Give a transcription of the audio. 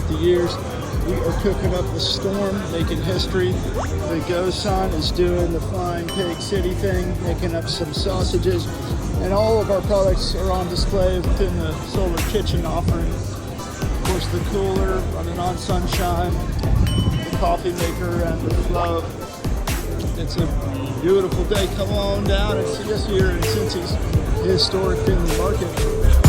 50 years. We are cooking up the storm, making history. The GoSun is doing the Flying Pig City thing, making up some sausages. And all of our products are on display within the solar kitchen offering. Of course, the cooler running on sunshine, the coffee maker, and the flow. It's a beautiful day. Come on down and see us here in Cincy's historic Findlay Market.